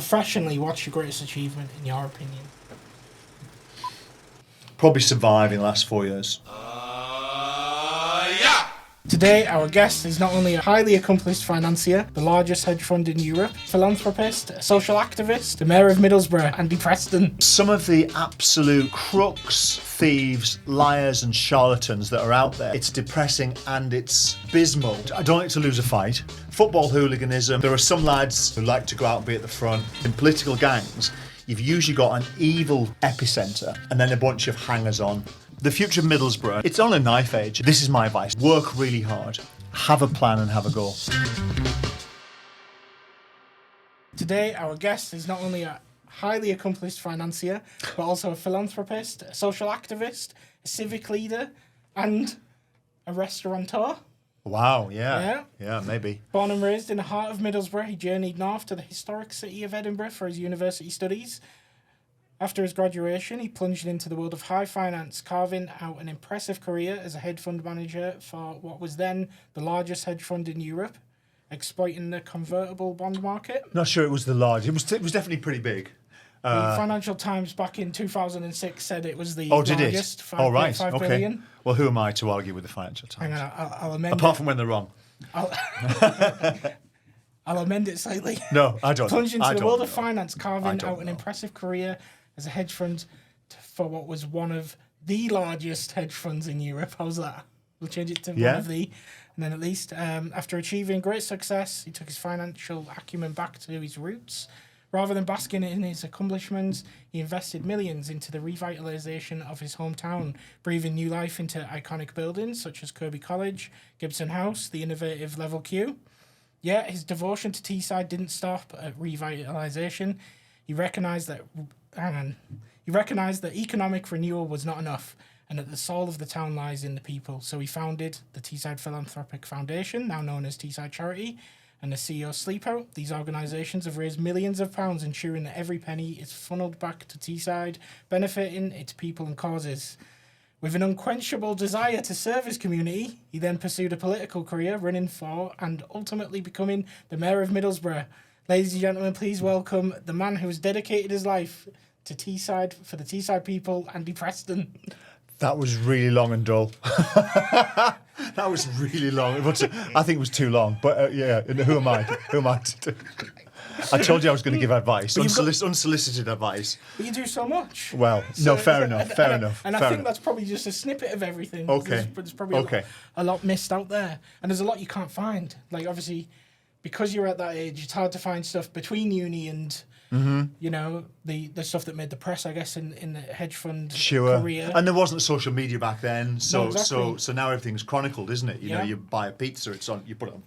Professionally, what's your greatest achievement in your opinion? Probably surviving the last 4 years. Today, our guest is not only a highly accomplished financier, the largest hedge fund in Europe, philanthropist, a social activist, the mayor of Middlesbrough, Andy Preston. Some of the absolute crooks, thieves, liars and charlatans that are out there, it's depressing and it's abysmal. I don't like to lose a fight. Football hooliganism, there are some lads who like to go out and be at the front. In political gangs, you've usually got an evil epicentre and then a bunch of hangers-on. The future of Middlesbrough, it's on a knife edge. This is my advice. Work really hard. Have a plan and have a goal. Today, our guest is not only a highly accomplished financier, but also a philanthropist, a social activist, a civic leader, and a restaurateur. Wow, yeah, maybe. Born and raised in the heart of Middlesbrough, he journeyed north to the historic city of Edinburgh for his university studies. After his graduation, he plunged into the world of high finance, carving out an impressive career as a hedge fund manager for what was then the largest hedge fund in Europe, exploiting the convertible bond market. Not sure it was the largest. It was definitely pretty big. The Financial Times back in 2006 said it was the did largest, it? Oh, right. 5.5 Okay. billion. Well, who am I to argue with the Financial Times? Hang on, I'll amend Apart it. from when they're wrong. I'll amend it slightly. No, I don't. Plunged into I the don't world know. of finance, carving out an know. impressive career as a hedge fund for what was one of the largest hedge funds in Europe. How's that? We'll change it to one of the, and then at least. After achieving great success, he took his financial acumen back to his roots. Rather than basking in his accomplishments, he invested millions into the revitalisation of his hometown, breathing new life into iconic buildings such as Kirby College, Gibson House, the innovative Level Q. Yet his devotion to Teesside didn't stop at revitalisation. He recognised that economic renewal was not enough, and that the soul of the town lies in the people. So he founded the Teesside Philanthropic Foundation, now known as Teesside Charity, and the CEO Sleepout. These organisations have raised millions of pounds, ensuring that every penny is funneled back to Teesside, benefiting its people and causes. With an unquenchable desire to serve his community, he then pursued a political career, running for and ultimately becoming the mayor of Middlesbrough. Ladies and gentlemen, please welcome the man who has dedicated his life to Teesside, for the Teesside people, Andy Preston. That was really long and dull. That was really long. I think it was too long. But yeah, who am I? I told you I was going to give advice, unsolicited advice. But you do so much. Well, no, fair enough. And I think that's probably just a snippet of everything. Okay. There's probably a lot missed out there. And there's a lot you can't find. Like, obviously, because you're at that age, it's hard to find stuff between uni and, you know, the stuff that made the press, I guess, in the hedge fund career. And there wasn't social media back then. So No, exactly. so now everything's chronicled, isn't it? You know, you buy a pizza, it's on, you put it on.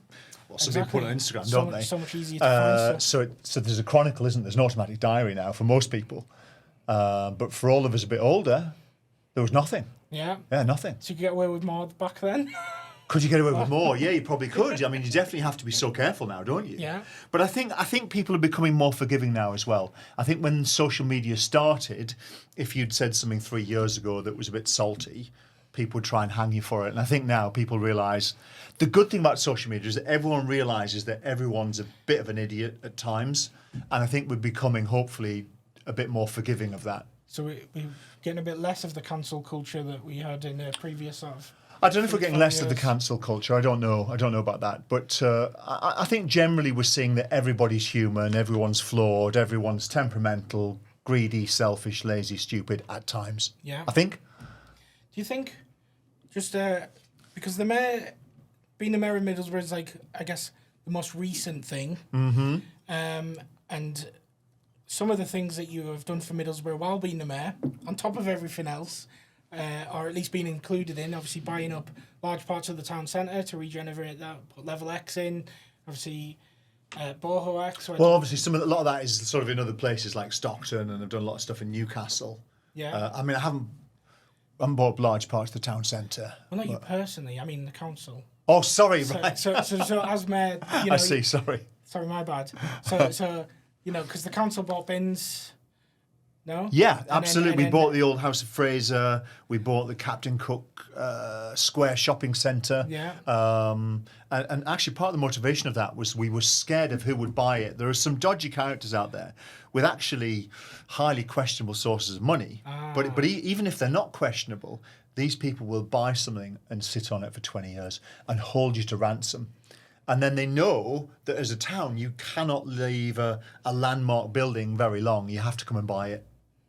Well, some people put it on Instagram, don't they? So much easier to find stuff. So there's a chronicle, isn't there? There's an automatic diary now for most people. But for all of us a bit older, there was nothing. Yeah. Yeah, nothing. So you could get away with more back then? Could you get away with more? Yeah, you probably could. I mean, you definitely have to be so careful now, don't you? Yeah. But I think people are becoming more forgiving now as well. I think when social media started, if you'd said something 3 years ago that was a bit salty, people would try and hang you for it. And I think now people realise the good thing about social media is that everyone realises that everyone's a bit of an idiot at times. And I think we're becoming, hopefully, a bit more forgiving of that. So we're getting a bit less of the cancel culture that we had in the previous sort of... I don't know if we're getting less of the cancel culture. I don't know about that. But I think generally we're seeing that everybody's human, everyone's flawed, everyone's temperamental, greedy, selfish, lazy, stupid at times. Yeah. I think. Do you think, just because the mayor, being the mayor of Middlesbrough is, like, I guess, the most recent thing. Mm-hmm. And some of the things that you have done for Middlesbrough while being the mayor, on top of everything else, or at least being included in, obviously buying up large parts of the town centre to regenerate that, put Level X in, obviously Boho X. Well, obviously a lot of that is sort of in other places like Stockton, and I've done a lot of stuff in Newcastle. Yeah. I mean, I haven't bought large parts of the town centre. Well, not you personally, I mean the council. Oh, sorry, So, right. so as mayor, you know... I see, sorry. Sorry, my bad. So you know, because the council bought bins, No? Yeah, And absolutely. then- We bought the old House of Fraser. We bought the Captain Cook Square shopping centre. Yeah. And actually, part of the motivation of that was we were scared of who would buy it. There are some dodgy characters out there with actually highly questionable sources of money. But even if they're not questionable, these people will buy something and sit on it for 20 years and hold you to ransom. And then they know that as a town, you cannot leave a landmark building very long. You have to come and buy it.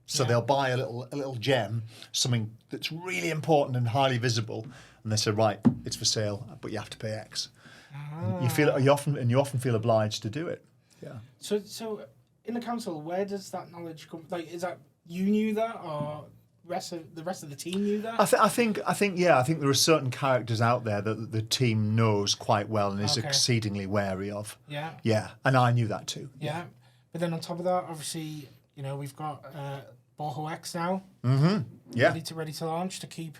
So they'll buy a little gem, something that's really important and highly visible, and they say, right, it's for sale, but you have to pay X. You often feel obliged to do it. Yeah. So in the council, where does that knowledge come? Like, is that you knew that, or the rest of the team knew that? I think there are certain characters out there that the team knows quite well and is exceedingly wary of. Yeah. Yeah, and I knew that too. Yeah. But then on top of that, obviously, we've got Boho X now. Mm-hmm. Yeah. Ready to launch, to keep,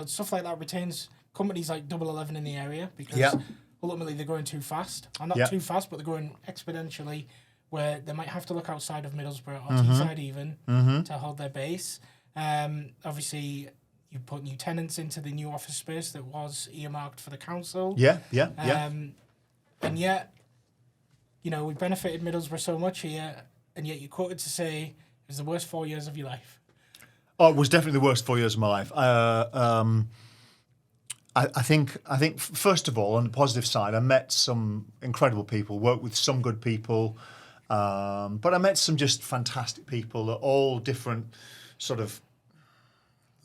stuff like that retains companies like Double 11 in the area, because ultimately they're going too fast. Or not too fast, but they're going exponentially, where they might have to look outside of Middlesbrough or Teesside even to hold their base. Obviously, you put new tenants into the new office space that was earmarked for the council. Yeah. And yet, we benefited Middlesbrough so much here, and yet you're quoted to say it was the worst 4 years of your life. Oh, it was definitely the worst 4 years of my life. I think first of all, on the positive side, I met some incredible people, worked with some good people, but I met some just fantastic people at all different sort of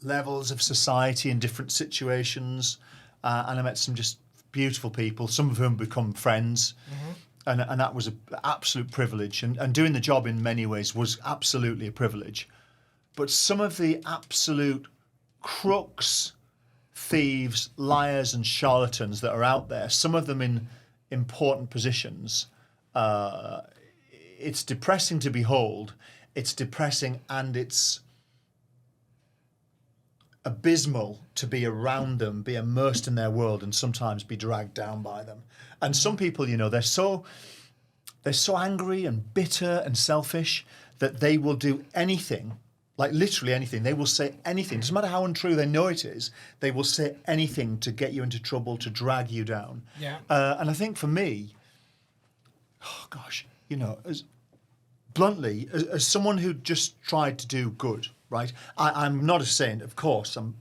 levels of society in different situations, and I met some just beautiful people, some of whom become friends. And that was an absolute privilege. And doing the job in many ways was absolutely a privilege. But some of the absolute crooks, thieves, liars and charlatans that are out there, some of them in important positions, it's depressing to behold. It's depressing and it's abysmal to be around them, be immersed in their world, and sometimes be dragged down by them. And some people, they're so angry and bitter and selfish that they will do anything, like literally anything. They will say anything. Doesn't matter how untrue they know it is. They will say anything to get you into trouble, to drag you down. Yeah. And I think for me, oh gosh, as bluntly, as someone who just tried to do good, right? I'm not a saint, of course. I'm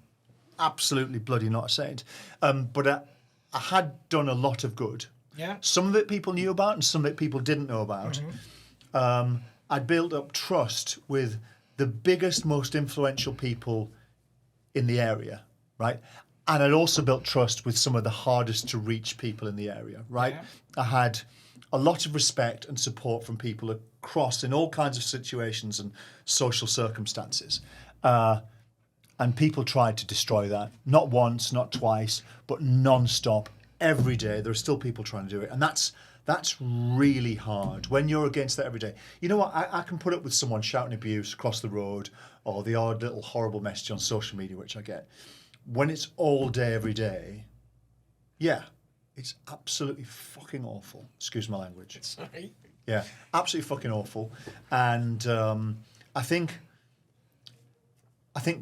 absolutely bloody not a saint. But I had done a lot of good. Yeah. Some of it people knew about and some of it people didn't know about. I'd built up trust with the biggest, most influential people in the area, right? And I'd also built trust with some of the hardest to reach people in the area, right? Yeah. I had a lot of respect and support from people across in all kinds of situations and social circumstances. And people tried to destroy that. Not once, not twice, but non-stop, every day. There are still people trying to do it. And that's really hard when you're against that every day. You know what? I can put up with someone shouting abuse across the road or the odd little horrible message on social media, which I get. When it's all day, every day, yeah, it's absolutely fucking awful. Excuse my language. Sorry. Yeah, absolutely fucking awful. And I think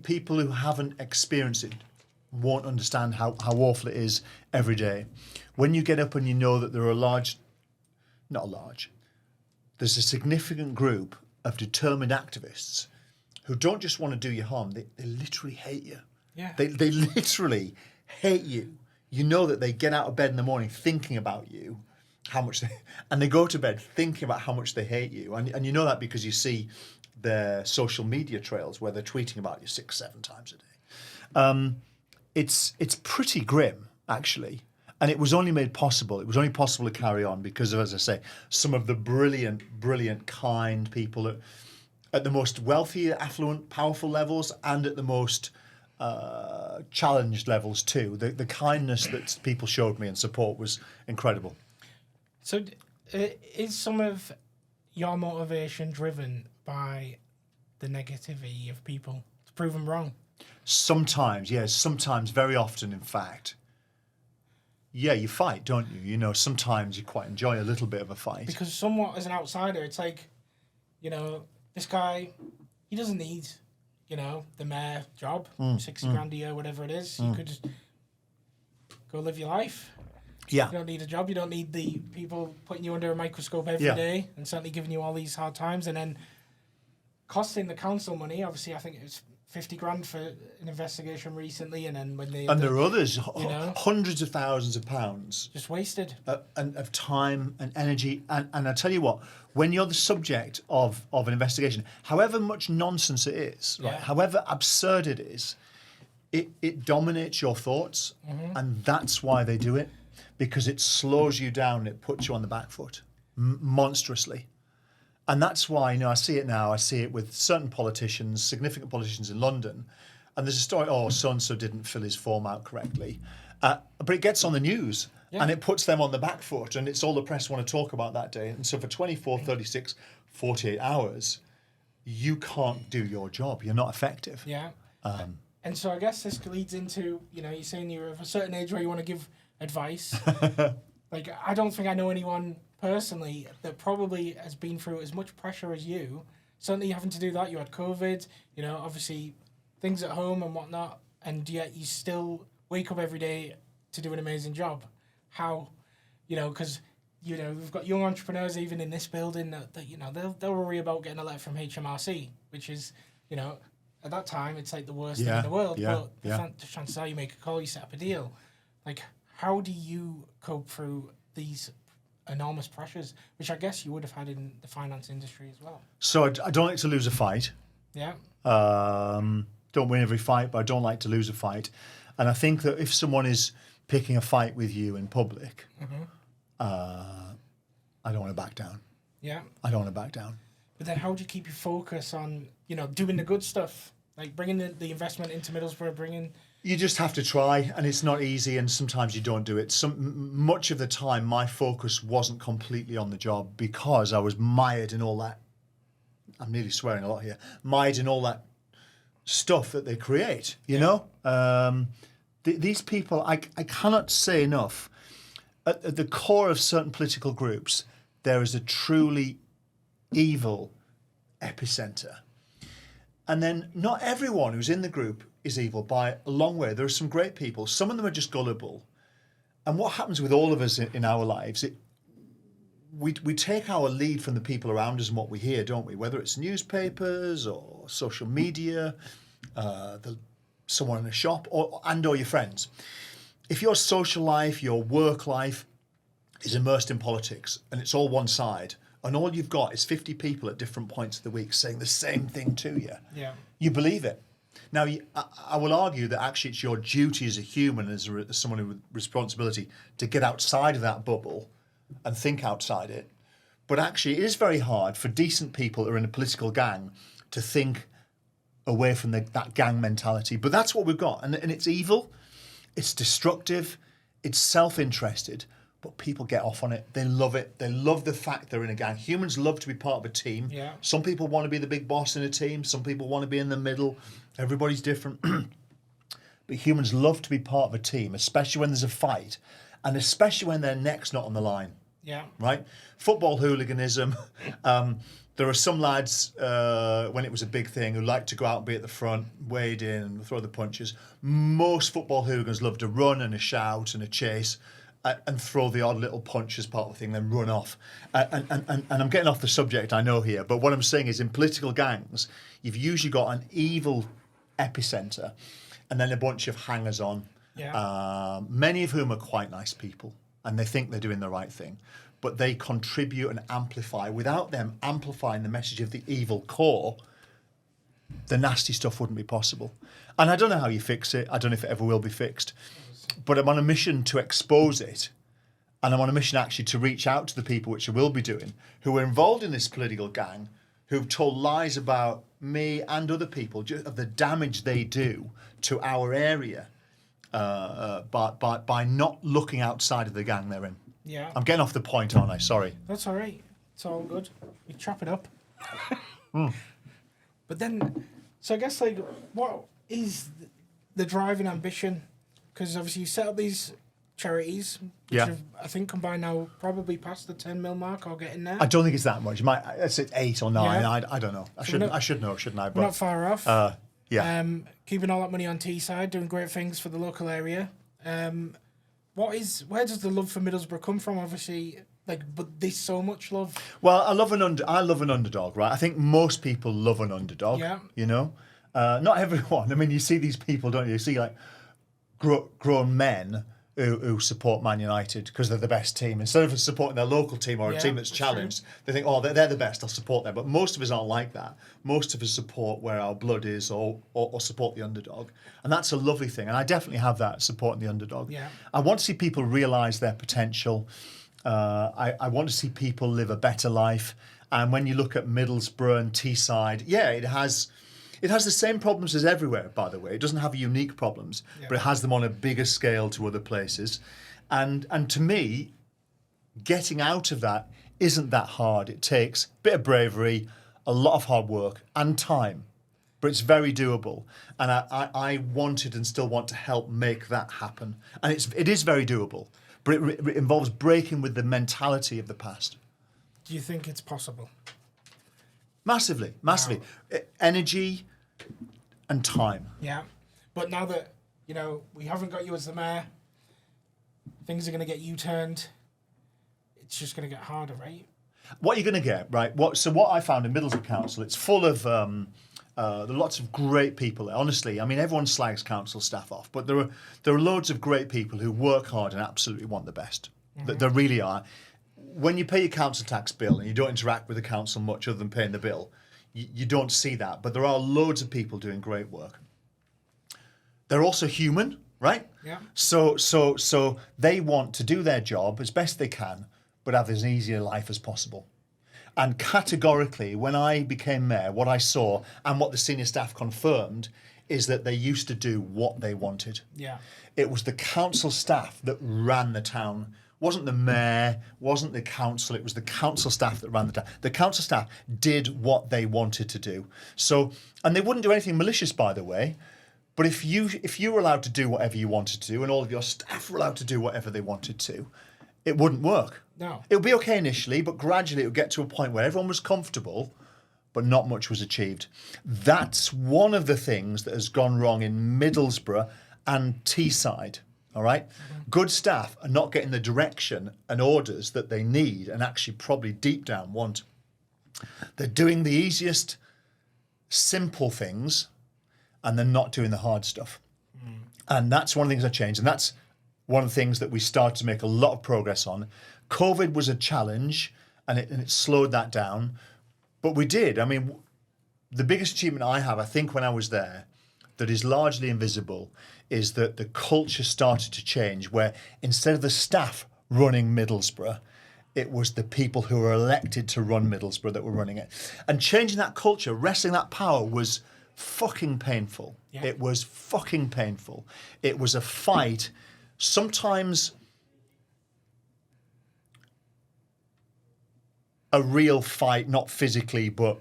people who haven't experienced it won't understand how awful it is every day. When you get up and you know that there are there's a significant group of determined activists who don't just want to do you harm, they literally hate you. Yeah. They literally hate you. You know that they get out of bed in the morning thinking about you, and they go to bed thinking about how much they hate you. And you know that because you see their social media trails where they're tweeting about you 6-7 times a day. It's pretty grim, actually. And it was only made possible. It was only possible to carry on because of, as I say, some of the brilliant, kind people at the most wealthy, affluent, powerful levels and at the most challenged levels too. The kindness that people showed me and support was incredible. So is some of your motivation driven by the negativity of people to prove them wrong? Sometimes, yes. Sometimes, very often, in fact. Yeah, you fight, don't you? Sometimes you quite enjoy a little bit of a fight. Because somewhat as an outsider, it's like, this guy he doesn't need, the mayor job, 60 grand a year, whatever it is. You could just go live your life. Yeah. You don't need a job. You don't need the people putting you under a microscope every day and certainly giving you all these hard times and then costing the council money. Obviously, I think it was 50 grand for an investigation recently, and then when they... And there are others, hundreds of thousands of pounds. Just wasted. And of time and energy. And I tell you what, when you're the subject of an investigation, however much nonsense it is, right, however absurd it is, it dominates your thoughts. And that's why they do it. Because it slows you down, it puts you on the back foot, monstrously. And that's why, I see it now, I see it with certain politicians, significant politicians in London, and there's a story, so-and-so didn't fill his form out correctly. But it gets on the news, and it puts them on the back foot, and it's all the press want to talk about that day. And so for 24, 36, 48 hours, you can't do your job. You're not effective. Yeah. And so I guess this leads into, you're saying you're of a certain age where you want to give advice. Like, I don't think I know anyone personally that probably has been through as much pressure as you. Certainly having to do that, you had COVID, obviously things at home and whatnot, and yet you still wake up every day to do an amazing job. How? Because, we've got young entrepreneurs even in this building that they'll worry about getting a letter from HMRC, which is, at that time, it's like the worst thing in the world. But the chances are you make a call, you set up a deal. Like, how do you cope through these enormous pressures, which I guess you would have had in the finance industry as well? So I don't like to lose a fight. Yeah. Don't win every fight, but I don't like to lose a fight. And I think that if someone is picking a fight with you in public, I don't want to back down. Yeah. I don't want to back down. But then how do you keep your focus on, doing the good stuff? Like bringing the investment into Middlesbrough, You just have to try, and it's not easy, and sometimes you don't do it. Much of the time, my focus wasn't completely on the job because I was mired in all that. I'm nearly swearing a lot here. Mired in all that stuff that they create, you know? These people, I cannot say enough. At the core of certain political groups, there is a truly evil epicenter. And then not everyone who's in the group is evil by a long way. There are some great people. Some of them are just gullible. And what happens with all of us in our lives, we take our lead from the people around us and what we hear, don't we? Whether it's newspapers or social media, someone in a shop, or your friends. If your social life, your work life is immersed in politics and it's all one side, and all you've got is 50 people at different points of the week saying the same thing to you, you believe it. Now, I will argue that actually it's your duty as a human, as someone with responsibility, to get outside of that bubble and think outside it. But actually, it is very hard for decent people who are in a political gang to think away from that gang mentality. But that's what we've got. And it's evil, it's destructive, it's self-interested. But people get off on it. They love it. They love the fact they're in a gang. Humans love to be part of a team. Yeah. Some people want to be the big boss in a team. Some people want to be in the middle. Everybody's different. But humans love to be part of a team, especially when there's a fight, and especially when their neck's not on the line. Yeah. Right? Football hooliganism. There are some lads, when it was a big thing, who like to go out and be at the front, wade in and throw the punches. Most football hooligans love to run and a shout and a chase, and throw the odd little punch as part of the thing, then run off. And I'm getting off the subject, I know here, but what I'm saying is in political gangs, you've usually got an evil epicenter and then a bunch of hangers-on, many of whom are quite nice people, and they think they're doing the right thing, but they contribute and amplify. Without them amplifying the message of the evil core, the nasty stuff wouldn't be possible. And I don't know how you fix it. I don't know if it ever will be fixed. But I'm on a mission to expose it, and I'm on a mission actually to reach out to the people, which I will be doing, who are involved in this political gang, who've told lies about me and other people of the damage they do to our area by not looking outside of the gang they're in. Yeah. I'm getting off the point, aren't I? Sorry. That's all right. It's all good. We chop it up. But then, so I guess, what is the driving ambition? Because obviously you set up these charities, which have, I think, combined now probably past the 10 mil mark or getting there. I don't think it's that much. It's 8 or 9. Yeah. I don't know. I should know, shouldn't I? But We're not far off. yeah. Keeping all that money on Teesside, doing great things for the local area. Where does the love for Middlesbrough come from? Obviously, but there's so much love. Well, I love an underdog, right? I think most people love an underdog. Yeah. You know, not everyone. I mean, you see these people, don't you? You see like grown men who support Man United because they're the best team. Instead of supporting their local team or a team that's challenged, they think, oh, they're the best, I'll support them. But most of us aren't like that. Most of us support where our blood is or support the underdog. And that's a lovely thing. And I definitely have that, supporting the underdog. Yeah. I want to see people realise their potential. I want to see people live a better life. And when you look at Middlesbrough and Teesside, it has the same problems as everywhere, by the way. It doesn't have unique problems, but it has them on a bigger scale to other places. And to me, getting out of that isn't that hard. It takes a bit of bravery, a lot of hard work, and time. But it's very doable. And I wanted and still want to help make that happen. And it is very doable. But it involves breaking with the mentality of the past. Do you think it's possible? Massively. Wow. Energy and time. Yeah. But now that, we haven't got you as the mayor, things are going to get U-turned. It's just going to get harder, right? What you're going to get, right? What I found in Middlesbrough Council, it's full of there are lots of great people there. Honestly, I mean, everyone slags council staff off, but there are loads of great people who work hard and absolutely want the best. Mm-hmm. There really are. When you pay your council tax bill and you don't interact with the council much other than paying the bill, you don't see that. But there are loads of people doing great work. They're also human, right? Yeah. So they want to do their job as best they can, but have as easy a life as possible. And categorically, when I became mayor, what I saw and what the senior staff confirmed is that they used to do what they wanted. Yeah. It was the council staff that ran the town. Wasn't the mayor, wasn't the council, it was the council staff that ran the town. The council staff did what they wanted to do. So, and they wouldn't do anything malicious, by the way, but if you were allowed to do whatever you wanted to do and all of your staff were allowed to do whatever they wanted to, it wouldn't work. No. It would be okay initially, but gradually it would get to a point where everyone was comfortable, but not much was achieved. That's one of the things that has gone wrong in Middlesbrough and Teesside. All right? Mm-hmm. Good staff are not getting the direction and orders that they need and actually probably deep down want. They're doing the easiest, simple things and they're not doing the hard stuff. Mm. And that's one of the things that changed. And that's one of the things that we started to make a lot of progress on. COVID was a challenge and it slowed that down. But we did. I mean, the biggest achievement I have, I think, when I was there, that is largely invisible, is that the culture started to change where instead of the staff running Middlesbrough, it was the people who were elected to run Middlesbrough that were running it. And changing that culture, wresting that power was fucking painful. Yeah. It was fucking painful. It was a fight, sometimes a real fight, not physically, but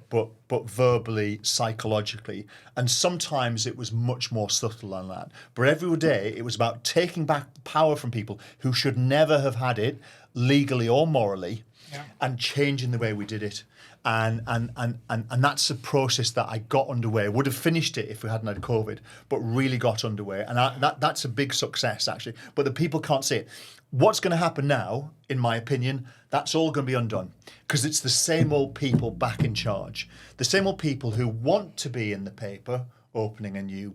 verbally, psychologically. And sometimes it was much more subtle than that. But every day it was about taking back power from people who should never have had it, legally or morally, and changing the way we did it. And that's a process that I got underway. Would have finished it if we hadn't had COVID, but really got underway. And that's a big success, actually. But the people can't see it. What's going to happen now, in my opinion, that's all going to be undone. Because it's the same old people back in charge. The same old people who want to be in the paper opening a new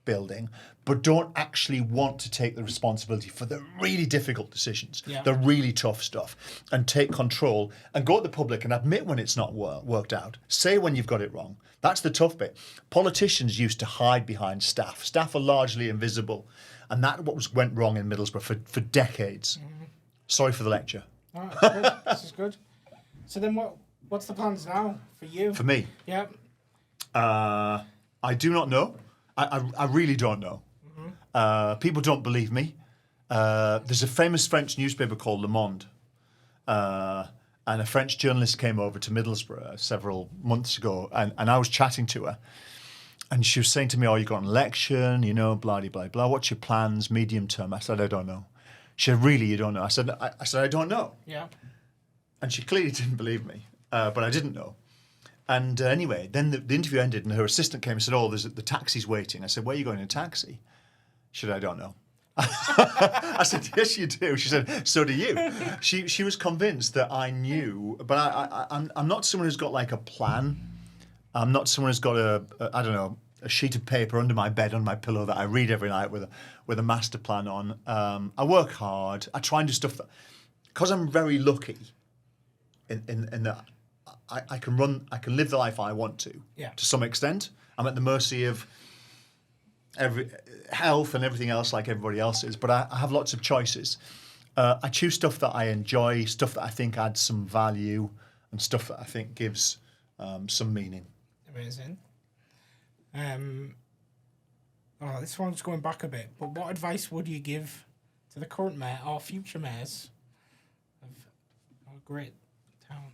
building, but don't actually want to take the responsibility for the really difficult decisions, the really tough stuff, and take control and go to the public and admit when it's not worked out. Say when you've got it wrong. That's the tough bit. Politicians used to hide behind staff. Staff are largely invisible. And that's what went wrong in Middlesbrough for decades. Mm-hmm. Sorry for the lecture. All right, that's good. This is good. So then what's the plans now for you? For me? Yeah. I do not know. I really don't know. Mm-hmm. People don't believe me. There's a famous French newspaper called Le Monde. And a French journalist came over to Middlesbrough several months ago, and I was chatting to her. And she was saying to me, oh, you got an election, blah, blah, blah, blah. What's your plans, medium term? I said, I don't know. She said, really, you don't know? I said, I don't know. Yeah. And she clearly didn't believe me, but I didn't know. And anyway, then the interview ended and her assistant came and said, oh, the taxi's waiting. I said, where are you going in a taxi? She said, I don't know. I said, yes, you do. She said, so do you. She was convinced that I knew, but I'm not someone who's got like a plan. I'm not someone who's got a sheet of paper under my bed, on my pillow that I read every night with a master plan on. I work hard. I try and do stuff that, because I'm very lucky in that I can live the life I want to some extent. I'm at the mercy of every health and everything else like everybody else is, but I have lots of choices. I choose stuff that I enjoy, stuff that I think adds some value, and stuff that I think gives some meaning. Amazing. This one's going back a bit, but what advice would you give to the current mayor or future mayors of our great town?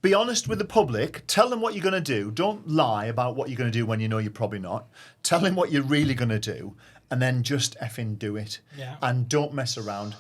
Be honest with the public. Tell them what you're going to do. Don't lie about what you're going to do when you know you're probably not. Tell them what you're really going to do, and then just effing do it. Yeah. And don't mess around.